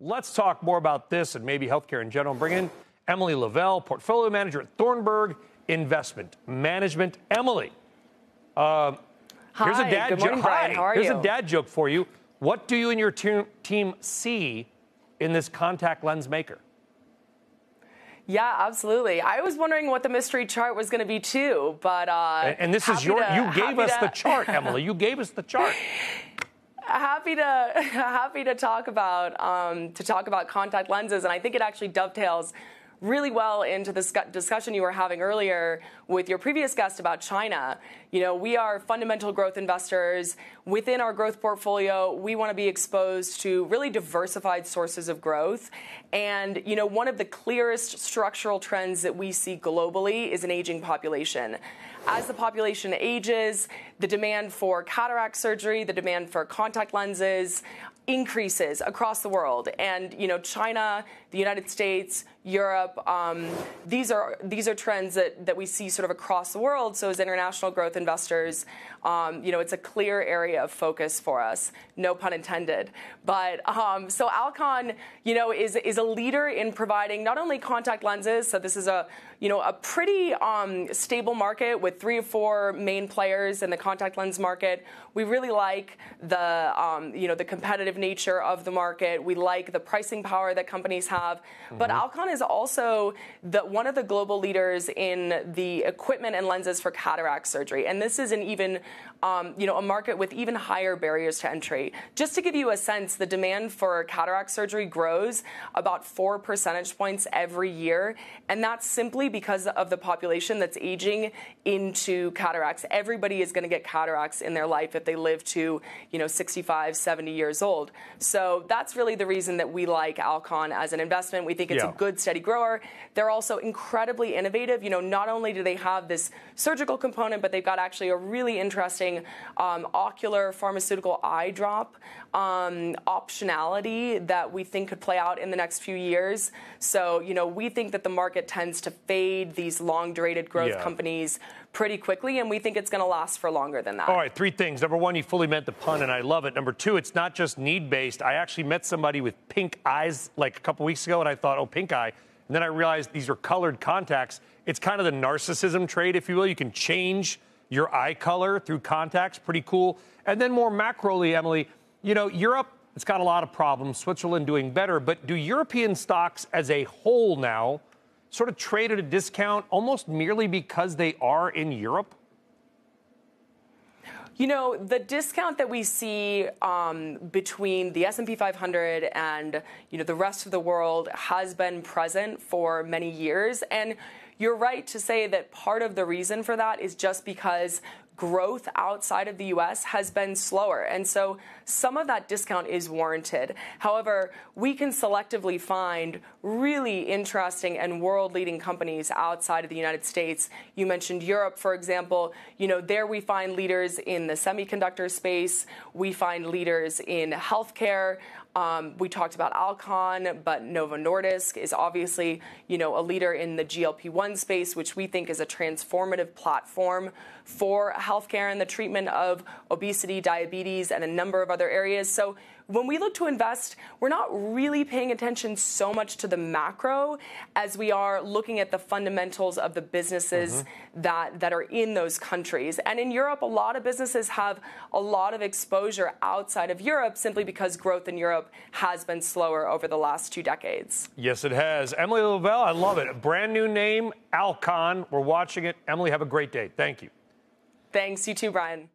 Let's talk more about this and maybe healthcare in general. Bring in Emily Leveille, portfolio manager at Thornburg Investment Management. Emily, here's a dad good morning, joke. Brian. How are Here's you? a dad joke for you. What do you and your team see in this contact lens maker? Yeah, absolutely. I was wondering what the mystery chart was going to be too, but and this is you gave us the chart, Emily. You gave us the chart. Happy to talk about contact lenses, and I think it actually dovetails really well into the discussion you were having earlier with your previous guest about China. You know, we are fundamental growth investors. Within our growth portfolio, we want to be exposed to really diversified sources of growth. And, you know, one of the clearest structural trends that we see globally is an aging population. As the population ages, the demand for cataract surgery, the demand for contact lenses increases across the world. And, you know, China, the United States, Europe, these are trends that we see sort of across the world. So as international growth investors, you know, it's a clear area of focus for us, no pun intended. But so Alcon, you know, is a leader in providing not only contact lenses. So this is a pretty stable market with 3 or 4 main players in the contact lens market. We really like the competitive nature of the market. We like the pricing power that companies have. But Alcon is also one of the global leaders in the equipment and lenses for cataract surgery. And this is an even, a market with even higher barriers to entry. Just to give you a sense, the demand for cataract surgery grows about 4 percentage points every year. And that's simply because of the population that's aging into cataracts. Everybody is going to get cataracts in their life if they live to, 65, 70 years old. So that's really the reason that we like Alcon as an investment. We think it's a good, steady grower. They're also incredibly innovative. You know, not only do they have this surgical component, but they've got actually a really interesting ocular pharmaceutical eye drop optionality that we think could play out in the next few years. So, you know, we think that the market tends to fade these long-durated growth companies pretty quickly, and we think it's going to last for longer than that. All right, 3 things. Number 1, you fully meant the pun, and I love it. Number 2, it's not just need-based. I actually met somebody with pink eyes like a couple weeks ago, and I thought, oh, pink eye. And then I realized these are colored contacts. It's kind of the narcissism trait, if you will. You can change your eye color through contacts. Pretty cool. And then more macroly, Emily, you know, Europe, it's got a lot of problems. Switzerland doing better. But do European stocks as a whole now sort of trade at a discount almost merely because they are in Europe? You know, the discount that we see between the S&P 500 and, the rest of the world has been present for many years. And you're right to say that part of the reason for that is just because growth outside of the U.S. has been slower. And so some of that discount is warranted. However, we can selectively find really interesting and world-leading companies outside of the United States. You mentioned Europe, for example. You know, there we find leaders in the semiconductor space. We find leaders in healthcare. We talked about Alcon, but Novo Nordisk is obviously, a leader in the GLP-1 space, which we think is a transformative platform for healthcare and the treatment of obesity, diabetes, and a number of other areas. So when we look to invest, we're not really paying attention so much to the macro as we are looking at the fundamentals of the businesses that are in those countries. And in Europe, a lot of businesses have a lot of exposure outside of Europe simply because growth in Europe has been slower over the last 2 decades. Yes, it has. Emily Leveille, I love it. A brand new name, Alcon. We're watching it. Emily, have a great day. Thank you. Thanks. You too, Brian.